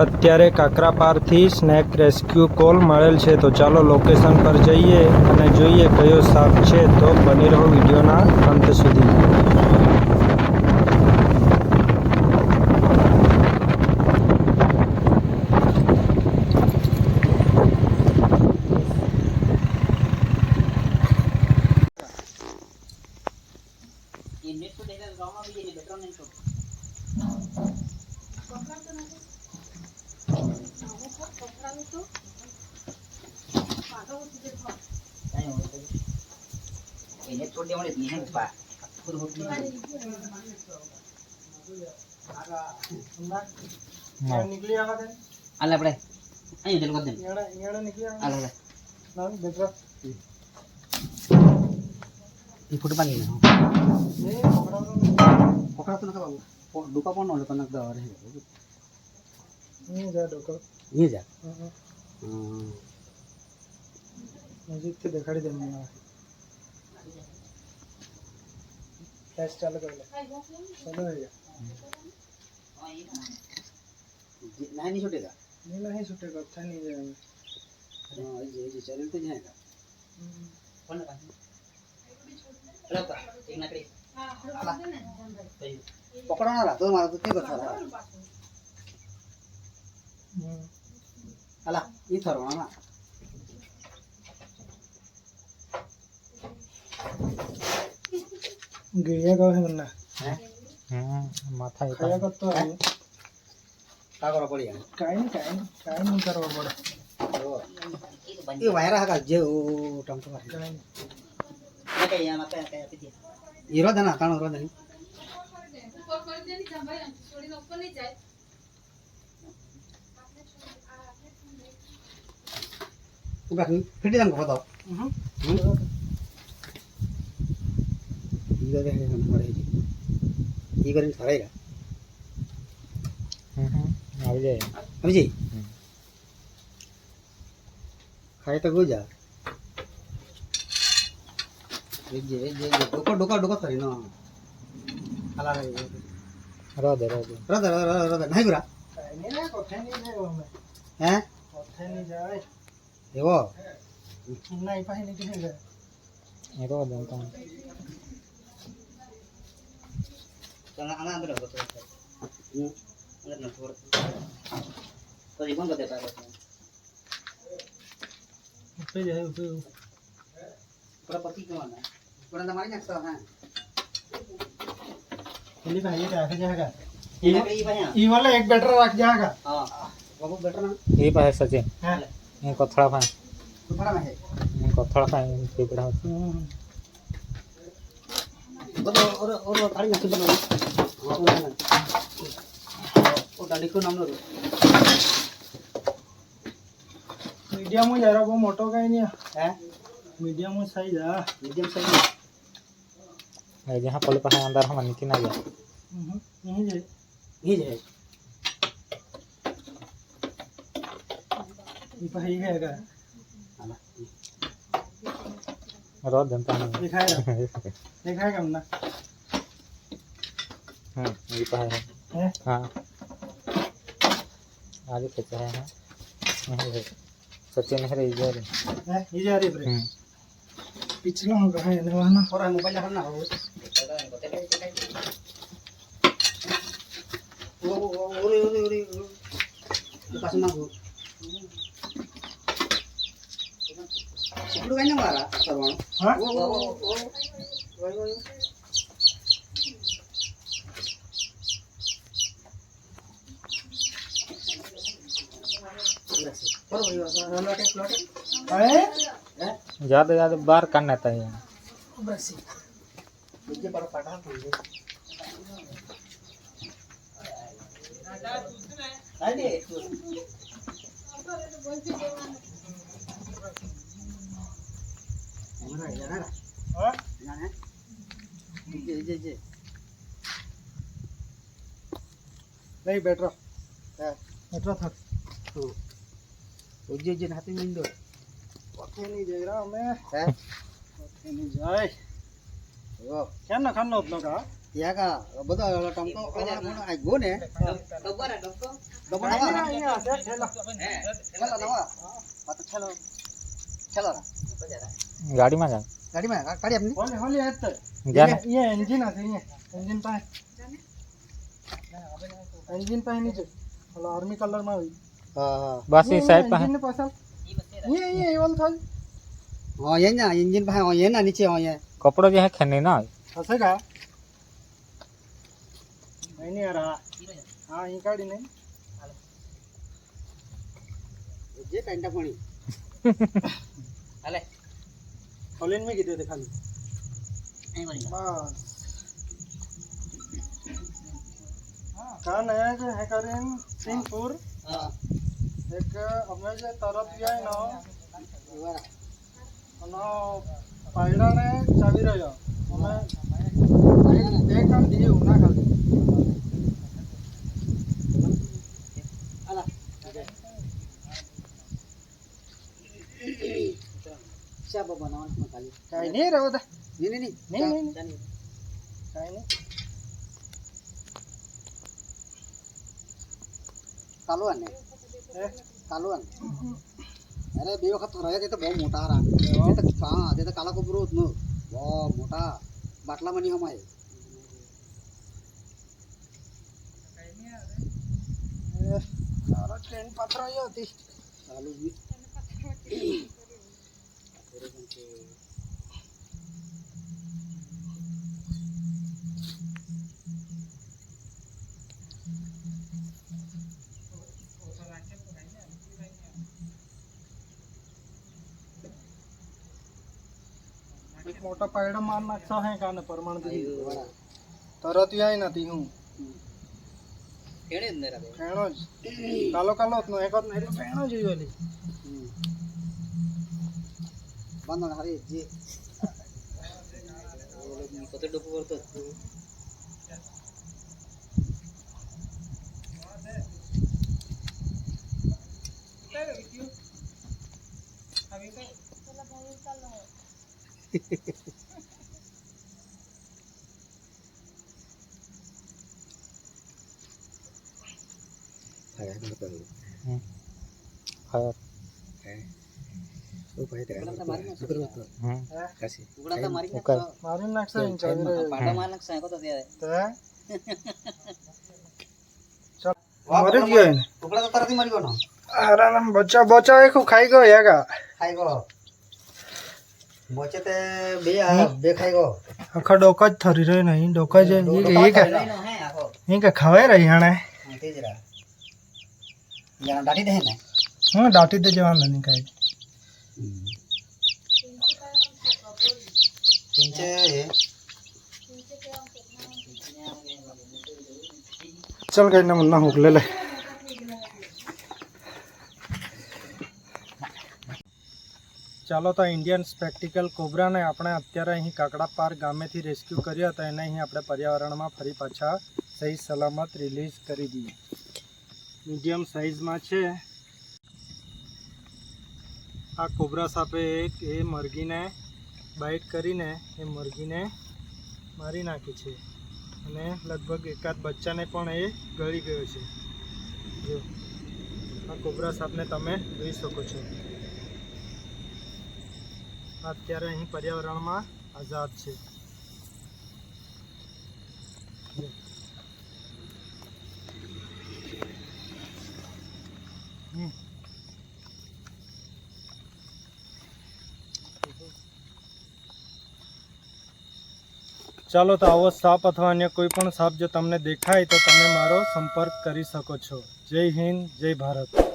અત્યારે કાકરાપારથી snake rescue call મળેલ છે, તો ચાલો લોકેશન પર જઈએ અને જોઈએ કયો સાપ છે. તો બની રહો વિડીયોના અંત સુધી. ini tuh dia mulai bihin pak. Alah bre, ayo jalan koden. Alah alah. Ini foto pani na. Pokoknya tuh nak apa? Duka pun oleh konak dah orang. Ini जा डोका Ini aja. म्यूजिक से दिखाई देने वाला flash चालू कर ले चलो भैया नहीं छूटेगा। नहीं छूटेगा, अच्छा नहीं जाएगा। हाँ ये चैनल पे जाएगा। कौन लगा? लगा एक नकली। पकड़ो ना ला तो मारो तो क्या करता है? अला ये थोड़ा ना गिरिया का है बन्ना हैं? माथा खाया कर तो है क्या करो पड़िया? काई नहीं करो बड़ा ये वायरा है का जो टमटम है। काई ये क्या यहाँ पे क्या पे दिया? ये रोड है ना कानून रोड है नहीं? ऊपर कर देनी चाहिए भाई, थोड़ी ना ऊपर नहीं जाए। उगा फिर दिया हमको बताओ। ये क्या है हमारे ये करें सारेगा। अभी जी खाए तो गुजा ये डोका सरी ना अला रोदे नहीं गुरा नहीं ना कोठे नहीं जाएगा मैं हैं कोठे नहीं जाए ये वो नहीं पाए नहीं कहेगा ये तो जानता हूँ चला आना अंदर रखो तो अंदर ना छोड़ तो जीवन को देता है पे जाए उसे पूरा पति कमाना है पूरा हमारे यहाँ सब है ये भाई क्या रख जाएगा ये भैया ये वाला एक बैटर रख जाएगा। हाँ बाबू बेटर ना ये पाए सचिन हां ये कथड़ा पाए तो बड़ा में है ये कथड़ा पाए ये बड़ा और गाड़ी ना कितना वो गाड़ी को नाम लो मीडियम में जा रहा वो मोटो का ही नहीं है मीडियम में साइज है मीडियम साइज है जहां पल पाए अंदर हम निकल ना जा यहीं जाए ये है ये भाई है का रोड जनता है दिखाएगा हम ना ये पाए है हां आगे कैसे है सचिन है इधर ये जा रही है पिछला होगा है ना वहां ना और मोबाइल रखना हो ओरे पास में हो सिकुड़ गया ना मारा सरवान हां वो ज्यादा बाहर करना था ये मुझे बड़ा पटा पड़े अरे हमारा जाना हां जाना जे नहीं बैठ रहा था जे हाथ में इंदो कोठे नहीं जा रहा मैं है कोठे नहीं जाए वो क्या ना खाना उतना का યા કા બધો ટમકો આ ગો ને ડબ્બો ને ડબ્બો ડબ્બો અહીંયા છે ઠેલા ઠેલા નવા પાતો ઠેલો ઠેલો गाड़ी में जा ગાડી માં ગાડી આપની હોલી હોલી આત जाने ये इंजन আছে इंजन પાસે इंजन પાસે નીચે ઓલો આર્મી કલર માં હોય હા હા बस इस साइड पे है इंजन પાછળ ये ઓલ થાય હા અહીંયા એન્જિન પાસે અહીંયા નીચે અહીંયા कपड़ो जो है खेने ना હશે કા નહીં યાર હા અહીં કાઢી નહીં જે કાંટા પાણી હાલે ખોલીને મેં કીધું તે ખાલી અહીં વળી બસ કાન है जो है करें सिंहपुर હા एक અમે જે તરત જાય ને બરાબર અને પાયડા ને ચાવી રહ્યો અમે એક કામ દીધું ના ખાલી આલા શાબ બનાવવાનું ખાલી કાંઈ નહીં રહ્યો તા નહીં નહીં કાંઈ નહીં કાલુઆન ને હે કાલુઆન અરે બે વખત રહ્યા તે તો બહુ મોટા હારા તે તો હા તે તો કાલા કોબરો જ નો બહુ મોટા બાટલામાં નહીં હમાય તારો ટ્રેન પથરાયો હતી ચાલુ એક મોટા પાયડા માર નાખશો હે કાને પરમાણ દી બરાબર તરત જાય નથી હું કેડે અંદર આવે ફેણો જ કાલો કાલો જ નો એક જ નહીં ફેણો જ ઓલી બાંધણ હારી જે કતો ડોકો કરતો fire kasih udah tak mari Bukan. મારી નાખશે અહીં ચાવી રહ્યો pada mana saya kau tadi ada તે ચાલ મરી ગયો એને ટુકડા તો તરત મરી ગયો ને આરામ બચ્ચા બચ્ચા એક ખાઈ ગયો યાગા ખાઈ ગયો મોચે તે બે ખાઈ ગયો આખા ડોકા જ થરી રહ્યો નહીં ડોકા જ એ કે હે આખો એ કે ખવાય રહી હાણે તેજ રા યા દાટી દે ને હું દાટી દે જવાનું નહીં કાંઈ ટીંચે चल गई ना मुन्ना हुक ले ले ચાલો તો ઇન્ડિયન સ્પેક્ટિકલ કોબ્રાને આપણે અત્યારે અહીં કાકડા પાર્ક ગામેથી રેસ્ક્યુ કર્યો હતો એને અહીં આપણે પર્યાવરણમાં ફરી પાછા સહી સલામત રિલીઝ કરી દઈએ મીડિયમ સાઇઝમાં છે આ કોબ્રા સાપે એક એ મરઘીને બાઇટ કરીને એ મરઘીને મારી નાખી છે અને લગભગ એકાદ બચ્ચાને પણ એ ગળી ગયો છે જો આ કોબ્રા સાપને તમે જોઈ શકો છો અત્યારે અહીં પર્યાવરણમાં આઝાદ છે ચાલો તો આવો સાપ અથવા અન્ય કોઈ પણ સાપ જો તમને દેખાય તો તમે મારો સંપર્ક કરી શકો છો જય હિન્દ જય ભારત